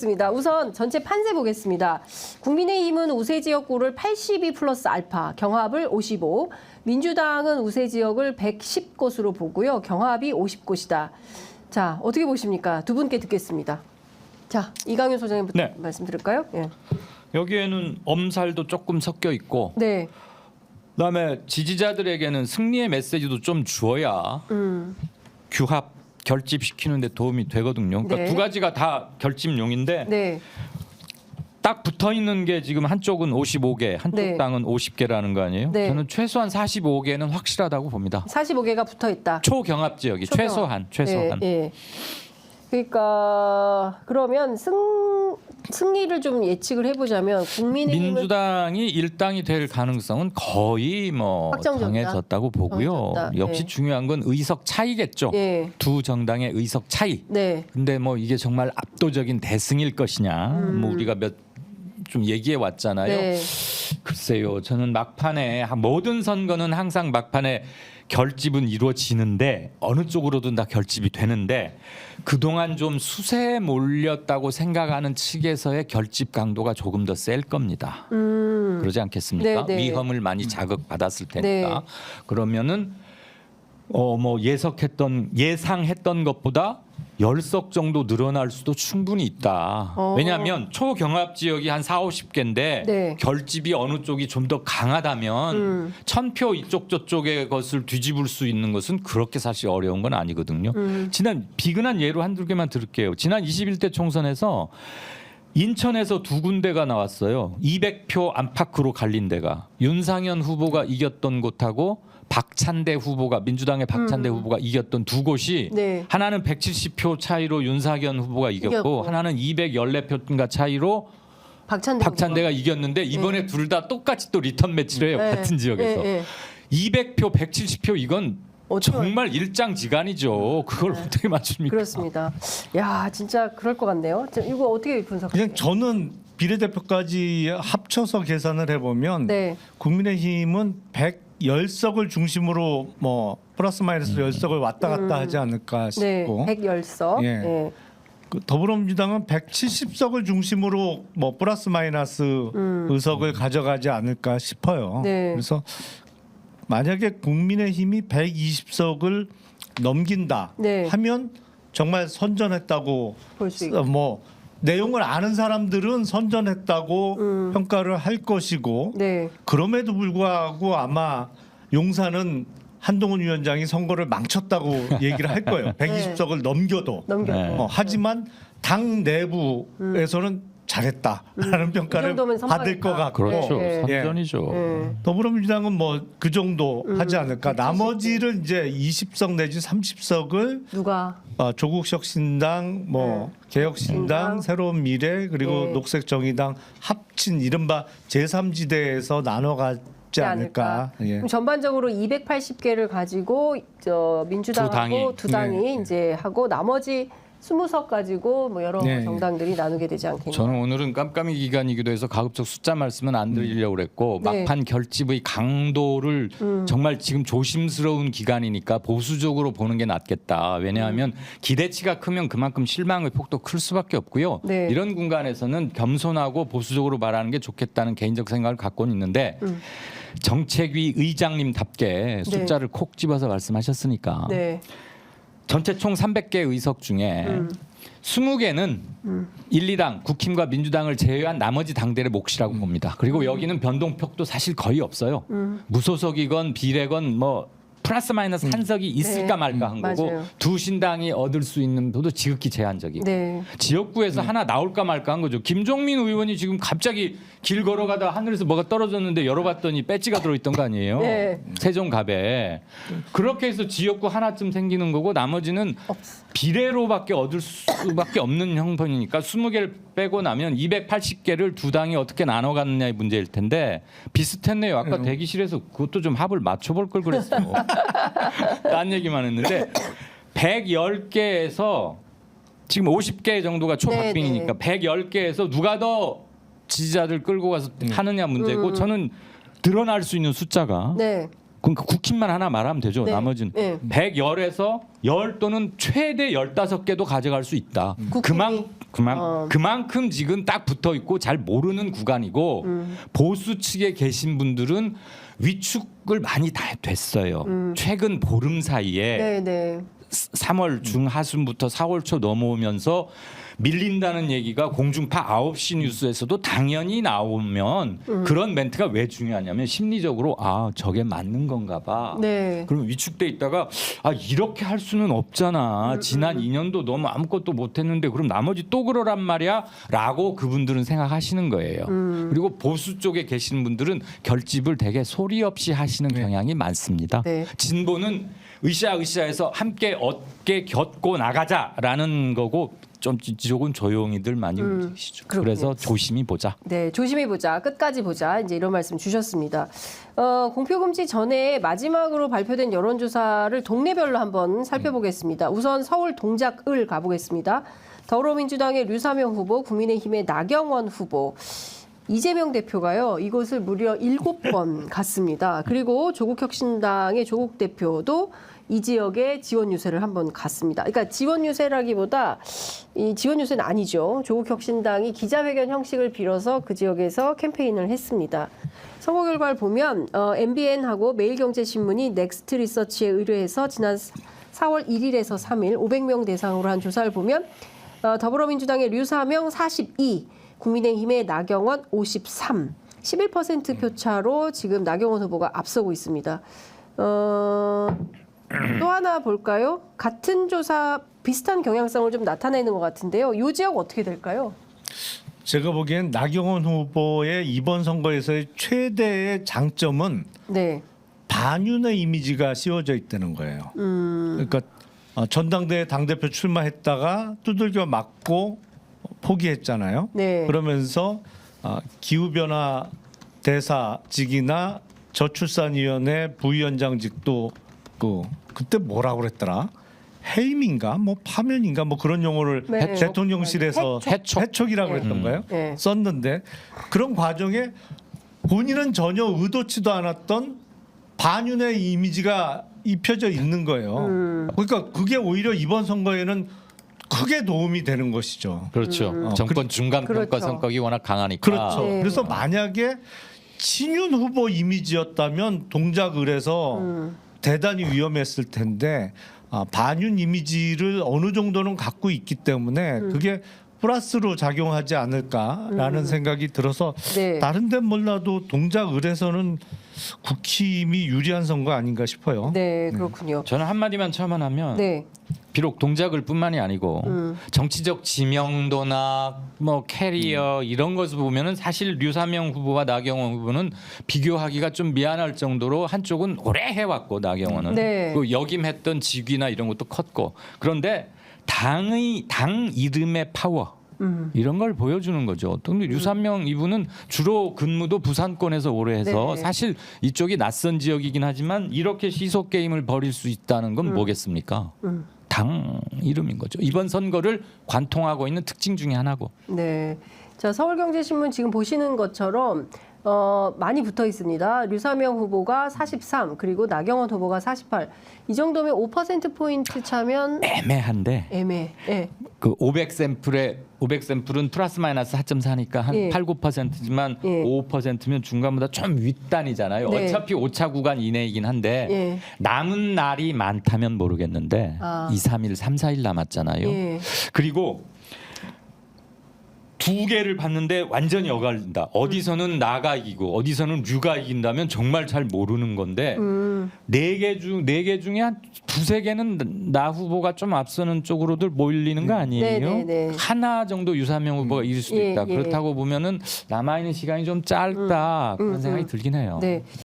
습니다. 우선 전체 판세 보겠습니다. 국민의힘은 우세 지역구를 82 플러스 알파, 경합을 55, 민주당은 우세 지역을 110곳으로 보고요. 경합이 50곳이다. 자, 어떻게 보십니까? 두 분께 듣겠습니다. 자, 이강윤 소장님부터 네. 말씀 드릴까요? 예. 여기에는 엄살도 조금 섞여 있고 네. 그다음에 지지자들에게는 승리의 메시지도 좀 주어야 규합 결집시키는 데 도움이 되거든요. 그러니까 네. 두 가지가 다 결집용인데 네. 딱 붙어 있는 게 지금 한쪽은 55개, 한쪽 네. 당은 50개라는 거 아니에요? 네. 저는 최소한 45개는 확실하다고 봅니다. 45개가 붙어 있다. 초경합 지역이 초경합. 최소한. 예, 예. 그러니까 그러면 승리를 좀 예측을 해보자면 국민의힘은 민주당이 일당이 될 가능성은 거의 뭐 확정적이다. 정해졌다고 보고요. 정해졌다. 역시 예. 중요한 건 의석 차이겠죠. 예. 두 정당의 의석 차이. 네. 근데 뭐 이게 정말 압도적인 대승일 것이냐. 뭐 우리가 좀 얘기해 왔잖아요. 네. 글쎄요. 저는 막판에 모든 선거는 항상 막판에 결집은 이루어지는데 어느 쪽으로든 다 결집이 되는데 그동안 좀 수세에 몰렸다고 생각하는 측에서의 결집 강도가 조금 더 셀 겁니다. 그러지 않겠습니까? 네, 네. 위험을 많이 자극받았을 테니까. 네. 그러면은 뭐 예상했던 것보다 10석 정도 늘어날 수도 충분히 있다. 왜냐하면 초경합 지역이 한 4, 50개인데 네. 결집이 어느 쪽이 좀 더 강하다면 1000표 이쪽 저쪽의 것을 뒤집을 수 있는 것은 그렇게 사실 어려운 건 아니거든요. 지난 비근한 예로 한두 개만 들을게요. 지난 21대 총선에서 인천에서 두 군데가 나왔어요. 200표 안팎으로 갈린 데가. 윤상현 후보가 이겼던 곳하고 박찬대 후보가 민주당의 박찬대 후보가 이겼던 두 곳이 네. 하나는 170표 차이로 윤상현 후보가 이겼고 하나는 214표인가 차이로 박찬대가 이겼는데 이번에 둘 다 똑같이 또 리턴 매치를 해요. 네. 같은 지역에서. 네. 200표, 170표 이건 어떻게 정말 일장지간이죠. 그걸 어떻게 맞춥니까? 그렇습니다. 야, 진짜 그럴 것 같네요. 이거 어떻게 분석하세요? 그냥 저는 비례대표까지 합쳐서 계산을 해보면 네. 국민의힘은 110석을 중심으로 뭐 플러스 마이너스 10석을 왔다 갔다 하지 않을까 네, 싶고 110석. 예. 예. 그 더불어민주당은 170석을 중심으로 뭐 플러스 마이너스 의석을 가져가지 않을까 싶어요. 네. 그래서 만약에 국민의힘이 120석을 넘긴다 네. 하면 정말 선전했다고 볼 수 있고. 뭐 내용을 아는 사람들은 선전했다고 평가를 할 것이고 네. 그럼에도 불구하고 아마 용산은 한동훈 위원장이 선거를 망쳤다고 얘기를 할 거예요. 120석을 넘겨도. 넘겨. 네. 하지만 당 내부에서는 잘했다라는 평가를 정도면 받을 것 같고 그렇죠. 네. 선전이죠. 예. 더불어민주당은 뭐 그 정도 하지 않을까. 나머지를 이제 20석 내지 30석을 누가? 조국 혁신당, 뭐 개혁신당, 신당. 새로운 미래 그리고 네. 녹색정의당 합친 이른바 제3지대에서 나눠가지 않을까. 예. 그럼 전반적으로 280개를 가지고 민주당하고 두 당이 네. 이제 하고 나머지 20석 가지고 뭐 여러 네. 정당들이 나누게 되지 않겠냐. 저는 오늘은 깜깜이 기간이기도 해서 가급적 숫자 말씀은 안 드리려고 그랬고 네. 막판 결집의 강도를 정말 지금 조심스러운 기간이니까 보수적으로 보는 게 낫겠다. 왜냐하면 기대치가 크면 그만큼 실망의 폭도 클 수밖에 없고요. 네. 이런 공간에서는 겸손하고 보수적으로 말하는 게 좋겠다는 개인적 생각을 갖고는 있는데 정책위 의장님답게 숫자를 콕 집어서 말씀하셨으니까 네. 전체 총 300개 의석 중에 20개는 1, 2당 국힘과 민주당을 제외한 나머지 당들의 몫이라고 봅니다. 그리고 여기는 변동폭도 사실 거의 없어요. 무소속이건 비례건 뭐 플러스 마이너스 한 석이 있을까 네. 말까 한 거고 맞아요. 두 신당이 얻을 수 있는 표도 지극히 제한적이고 네. 지역구에서 하나 나올까 말까 한 거죠. 김종민 의원이 지금 갑자기 길 걸어가다 하늘에서 뭐가 떨어졌는데 열어봤더니 배지가 들어있던 거 아니에요. 네. 세종갑에. 그렇게 해서 지역구 하나쯤 생기는 거고 나머지는 비례로밖에 얻을 수밖에 없는 형편이니까 20개를 빼고 나면 280개를 두 당이 어떻게 나눠 갖느냐의 문제일 텐데 비슷했네요. 아까 대기실에서 그것도 좀 합을 맞춰볼 걸 그랬어요. 딴 얘기만 했는데 110개에서 지금 50개 정도가 초박빙이니까 110개에서 누가 더 지지자들 끌고 가서 하느냐 문제고 저는 드러날 수 있는 숫자가 네. 그러니까 국힘만 하나 말하면 되죠. 네. 나머지는 네. 110에서 10 또는 최대 15개도 가져갈 수 있다. 국힘이? 그만큼 지금 딱 붙어 있고 잘 모르는 구간이고 보수 측에 계신 분들은 위축을 많이 다 됐어요. 최근 보름 사이에 네, 네. 3월 중하순부터 4월 초 넘어오면서 밀린다는 얘기가 공중파 9시 뉴스에서도 당연히 나오면 그런 멘트가 왜 중요하냐면 심리적으로 아 저게 맞는 건가 봐. 네. 그럼 위축돼 있다가 아 이렇게 할 수는 없잖아. 지난 2년도 너무 아무것도 못했는데 그럼 나머지 또 그러란 말이야? 라고 그분들은 생각하시는 거예요. 그리고 보수 쪽에 계시는 분들은 결집을 되게 소리 없이 하시는 경향이 많습니다. 네. 진보는 으쌰으쌰해서 함께 어깨 겹고 나가자라는 거고 좀 이쪽은 조용히들 많이 움직이시죠. 그렇군요. 그래서 조심히 보자. 네, 조심히 보자. 끝까지 보자. 이제 이런 말씀 주셨습니다. 공표 금지 전에 마지막으로 발표된 여론조사를 동네별로 한번 살펴보겠습니다. 우선 서울 동작을 가보겠습니다. 더불어민주당의 류사명 후보, 국민의힘의 나경원 후보, 이재명 대표가요. 이곳을 무려 7번 갔습니다. 그리고 조국혁신당의 조국 대표도 이 지역에 지원 유세를 한번 갔습니다. 그러니까 지원 유세라기보다 이 지원 유세는 아니죠. 조국혁신당이 기자회견 형식을 빌어서 그 지역에서 캠페인을 했습니다. 선거 결과를 보면 MBN하고 매일경제신문이 넥스트 리서치에 의뢰해서 지난 4월 1일에서 3일 500명 대상으로 한 조사를 보면 더불어민주당의 류사명 42, 국민의힘의 나경원 53, 11% 표차로 지금 나경원 후보가 앞서고 있습니다. 또 하나 볼까요? 같은 조사 비슷한 경향성을 좀 나타내는 것 같은데요. 이 지역 어떻게 될까요? 제가 보기엔 나경원 후보의 이번 선거에서의 최대의 장점은 네. 반윤의 이미지가 씌워져 있다는 거예요. 그러니까 전당대회 당대표 출마했다가 두들겨 맞고 포기했잖아요. 네. 그러면서 기후변화 대사직이나 저출산위원회 부위원장직도 그때 뭐라고 그랬더라? 해임인가 뭐 파면인가 뭐 그런 용어를 네. 대통령실에서 해촉이라고 그랬던가요? 네. 썼는데 그런 과정에 본인은 전혀 의도치도 않았던 반윤의 이미지가 입혀져 있는 거예요. 그러니까 그게 오히려 이번 선거에는 크게 도움이 되는 것이죠. 그렇죠. 정권 중간 평가 그렇죠. 성격이 워낙 강하니까. 그렇죠. 네. 그래서 만약에 친윤 후보 이미지였다면 동작을에서 대단히 위험했을 텐데 반윤 이미지를 어느 정도는 갖고 있기 때문에 그게 플러스로 작용하지 않을까라는 생각이 들어서 네. 다른 데는 몰라도 동작을에서는 국힘이 유리한 선거 아닌가 싶어요. 네, 그렇군요. 저는 한마디만 첨언하면 네. 비록 동작을뿐만이 아니고 정치적 지명도나 뭐 캐리어 이런 것을 보면은 사실 류사명 후보와 나경원 후보는 비교하기가 좀 미안할 정도로 한쪽은 오래 해왔고 나경원은 네. 그 역임했던 직위나 이런 것도 컸고 그런데 당 이름의 파워 이런 걸 보여주는 거죠. 근데 류사명 이분은 주로 근무도 부산권에서 오래 해서 네. 사실 이쪽이 낯선 지역이긴 하지만 이렇게 시소 게임을 벌일 수 있다는 건 뭐겠습니까? 당 이름인 거죠. 이번 선거를 관통하고 있는 특징 중에 하나고. 네. 자, 서울경제신문 지금 보시는 것처럼 많이 붙어 있습니다. 류사명 후보가 43, 그리고 나경원 후보가 48. 이 정도면 5%포인트 차면 애매한데 애매해. 네. 그 500샘플은 플러스 마이너스 4.4니까 한 예. 8, 9%지만 예. 5%면 중간보다 좀 윗단이잖아요. 네. 어차피 오차 구간 이내이긴 한데 예. 남은 날이 많다면 모르겠는데 2, 3일, 3, 4일 남았잖아요. 예. 그리고 두 개를 봤는데 완전히 엇갈린다. 어디서는 나가 이기고 어디서는 류가 이긴다면 정말 잘 모르는 건데 네 개 중에 한 두세 개는 나 후보가 좀 앞서는 쪽으로들 몰리는 거 아니에요? 네, 네, 네. 하나 정도 유사명 후보가 이길 수도 예, 있다. 예. 그렇다고 보면은 남아 있는 시간이 좀 짧다 그런 생각이 들긴 해요. 네.